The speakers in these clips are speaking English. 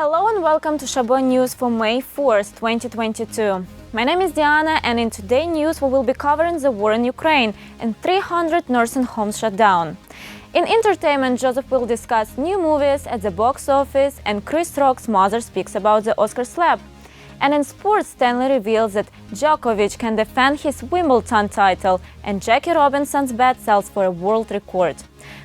Hello and welcome to Chabot News for May 4th, 2022. My name is Diana, and in today's news we will be covering the war in Ukraine and 300 nursing homes shut down. In entertainment, Joseph will discuss new movies at the box office, and Chris Rock's mother speaks about the Oscar slap. And in sports, Stanley reveals that Djokovic can defend his Wimbledon title, and Jackie Robinson's bet sells for a world record.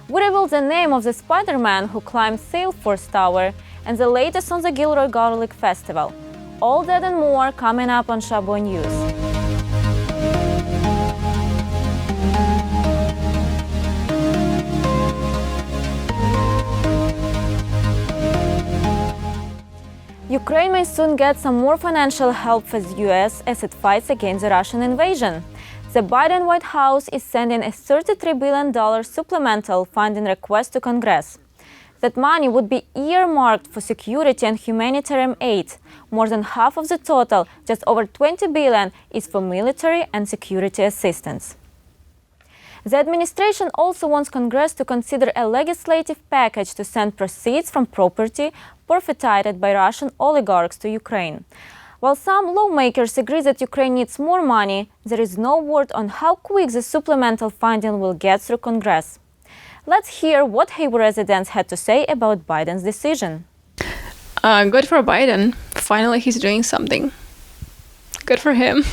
We reveal the name of the Spider-Man who climbed Salesforce Tower, and the latest on the Gilroy Garlic Festival. All that and more coming up on Chabot News. Ukraine may soon get some more financial help from the US as it fights against the Russian invasion. The Biden White House is sending a $33 billion supplemental funding request to Congress. That money would be earmarked for security and humanitarian aid. More than half of the total, just over $20 billion, is for military and security assistance. The administration also wants Congress to consider a legislative package to send proceeds from property forfeited by Russian oligarchs to Ukraine. While some lawmakers agree that Ukraine needs more money, there is no word on how quick the supplemental funding will get through Congress. Let's hear what Hayward residents had to say about Biden's decision. Good for Biden. Finally, he's doing something. Good for him.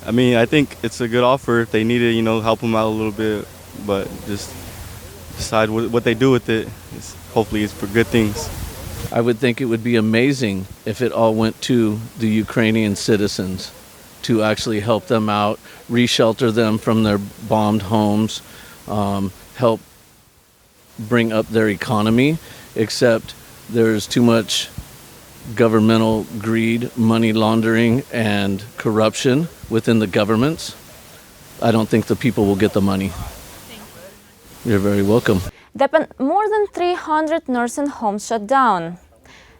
I mean, I think it's a good offer if they need to, help them out a little bit, but just decide what they do with it. Hopefully it's for good things. I would think it would be amazing if it all went to the Ukrainian citizens to actually help them out, reshelter them from their bombed homes, help bring up their economy, except there's too much governmental greed, money laundering, and corruption within the governments. I don't think the people will get the money. You're very welcome. More than 300 nursing homes shut down.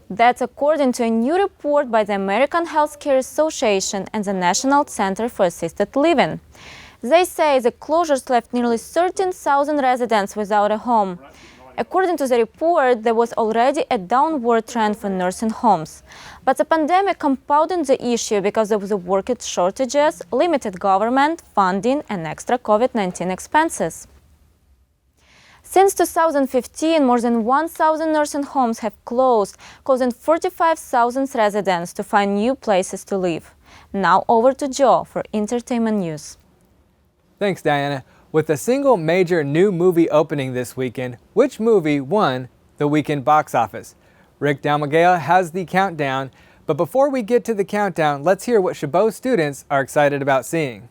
That's according to a new report by the American Healthcare Association and the National Center for Assisted Living. They say the closures left nearly 13,000 residents without a home. According to the report, there was already a downward trend for nursing homes. But the pandemic compounded the issue because of the worker shortages, limited government funding, and extra COVID-19 expenses. Since 2015, more than 1,000 nursing homes have closed, causing 45,000 residents to find new places to live. Now over to Joe for entertainment news. Thanks, Diana. With a single major new movie opening this weekend, which movie won the weekend box office? Rick Dalmagale has the countdown, but before we get to the countdown, let's hear what Chabot students are excited about seeing.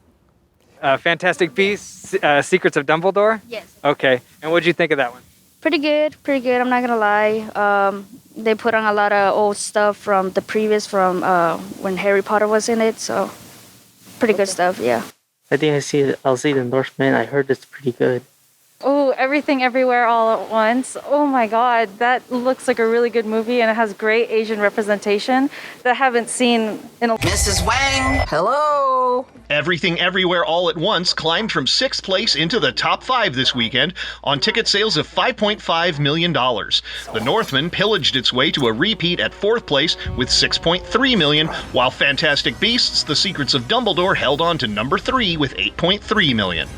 Fantastic Beasts, Secrets of Dumbledore? Yes. Okay, and what did you think of that one? Pretty good, I'm not gonna lie. They put on a lot of old stuff from the previous, from when Harry Potter was in it, so pretty good stuff, yeah. I think I'll see the endorsement. I heard it's pretty good. Oh, Everything Everywhere All at Once. Oh my God, that looks like a really good movie, and it has great Asian representation that I haven't seen in a... Mrs. Wang, hello. Everything Everywhere All at Once climbed from 6th place into the top 5 this weekend on ticket sales of $5.5 million. The Northman pillaged its way to a repeat at 4th place with $6.3 million, while Fantastic Beasts, The Secrets of Dumbledore held on to number 3 with $8.3 million.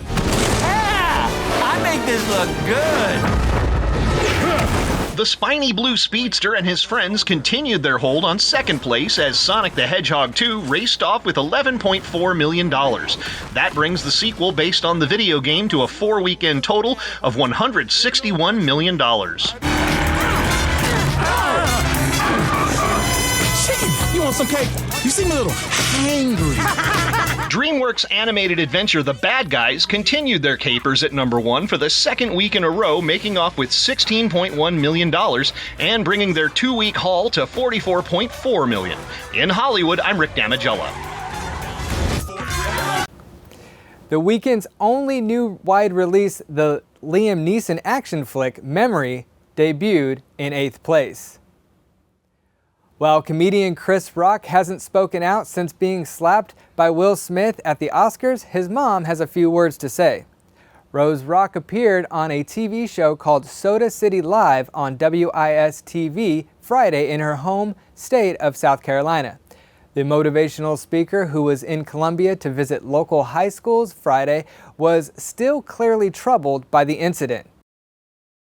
I make this look good. The spiny blue speedster and his friends continued their hold on 2nd place as Sonic the Hedgehog 2 raced off with $11.4 million. That brings the sequel based on the video game to a 4-weekend total of $161 million. You want some cake? You seem a little hangry. DreamWorks' animated adventure The Bad Guys continued their capers at number 1 for the 2nd week in a row, making off with $16.1 million and bringing their 2-week haul to $44.4 million. In Hollywood, I'm Rick Damagella. The weekend's only new wide release, the Liam Neeson action flick Memory, debuted in 8th place. While comedian Chris Rock hasn't spoken out since being slapped by Will Smith at the Oscars, his mom has a few words to say. Rose Rock appeared on a TV show called Soda City Live on WIS-TV Friday in her home state of South Carolina. The motivational speaker, who was in Columbia to visit local high schools Friday, was still clearly troubled by the incident.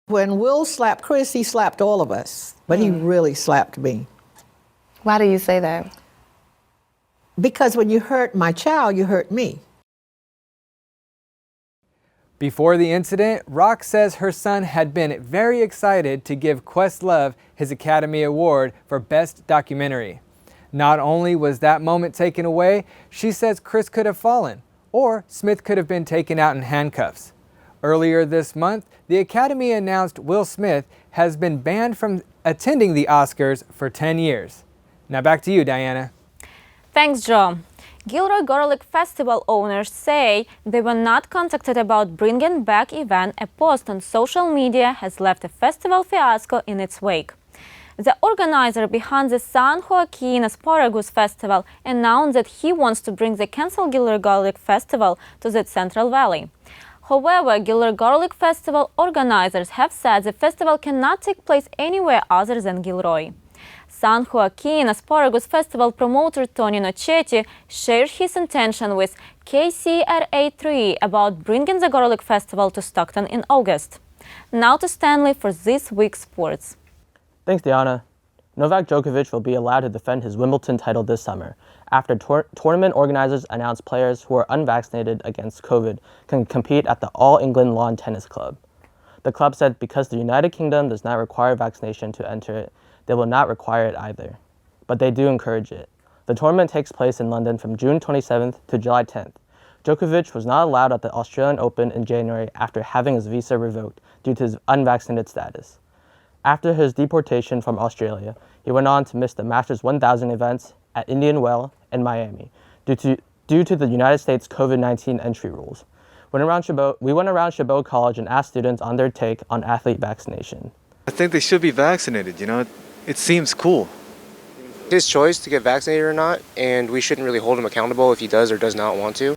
When Will slapped Chris, he slapped all of us, but he really slapped me. Why do you say that? Because when you hurt my child, you hurt me. Before the incident, Rock says her son had been very excited to give Questlove his Academy Award for Best Documentary. Not only was that moment taken away, she says Chris could have fallen, or Smith could have been taken out in handcuffs. Earlier this month, the Academy announced Will Smith has been banned from attending the Oscars for 10 years. Now back to you, Diana. Thanks, Joe. Gilroy Garlic Festival owners say they were not contacted about bringing back event. A post on social media has left a festival fiasco in its wake. The organizer behind the San Joaquin Asparagus Festival announced that he wants to bring the canceled Gilroy Garlic Festival to the Central Valley. However, Gilroy Garlic Festival organizers have said the festival cannot take place anywhere other than Gilroy. San Joaquin Asparagus Festival promoter Tony Nocetti shared his intention with KCRA3 about bringing the Garlic Festival to Stockton in August. Now to Stanley for this week's sports. Thanks, Diana. Novak Djokovic will be allowed to defend his Wimbledon title this summer after tournament organizers announced players who are unvaccinated against COVID can compete at the All England Lawn Tennis Club. The club said because the United Kingdom does not require vaccination to enter it, they will not require it either. But they do encourage it. The tournament takes place in London from June 27th to July 10th. Djokovic was not allowed at the Australian Open in January after having his visa revoked due to his unvaccinated status. After his deportation from Australia, he went on to miss the Masters 1000 events at Indian Well and Miami due to the United States COVID-19 entry rules. We went around Chabot College and asked students on their take on athlete vaccination. I think they should be vaccinated, It seems cool. His choice to get vaccinated or not, and we shouldn't really hold him accountable if he does or does not want to.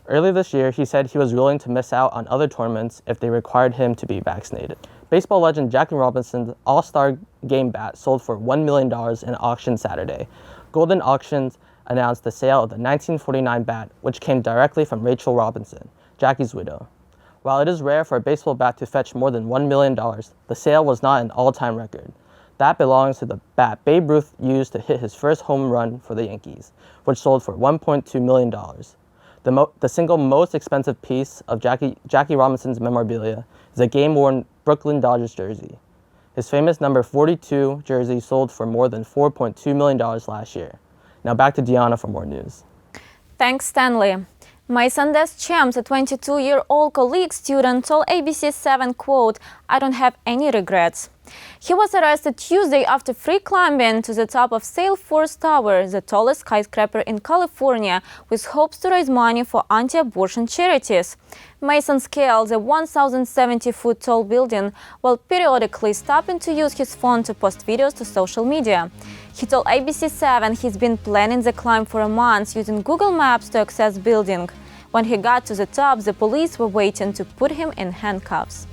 Earlier this year, he said he was willing to miss out on other tournaments if they required him to be vaccinated. Baseball legend Jackie Robinson's All-Star Game bat sold for $1 million in auction Saturday. Golden Auctions announced the sale of the 1949 bat, which came directly from Rachel Robinson, Jackie's widow. While it is rare for a baseball bat to fetch more than $1 million, the sale was not an all-time record. That belongs to the bat Babe Ruth used to hit his first home run for the Yankees, which sold for $1.2 million. The single most expensive piece of Jackie Robinson's memorabilia is a game-worn Brooklyn Dodgers jersey. His famous number 42 jersey sold for more than $4.2 million last year. Now back to Deanna for more news. Thanks, Stanley. My Sundays champs, a 22-year-old colleague student, told ABC7, quote, "I don't have any regrets." He was arrested Tuesday after free climbing to the top of Salesforce Tower, the tallest skyscraper in California, with hopes to raise money for anti-abortion charities. Mason scaled the 1,070-foot-tall building while periodically stopping to use his phone to post videos to social media. He told ABC7 he's been planning the climb for a month using Google Maps to access building. When he got to the top, the police were waiting to put him in handcuffs.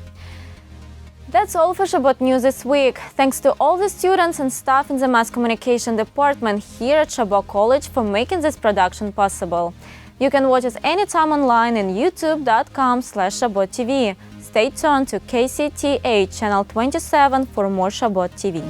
That's all for Chabot News this week. Thanks to all the students and staff in the Mass Communication Department here at Chabot College for making this production possible. You can watch us anytime online in youtube.com/ChabotTV. Stay tuned to KCTH Channel 27 for more Chabot TV.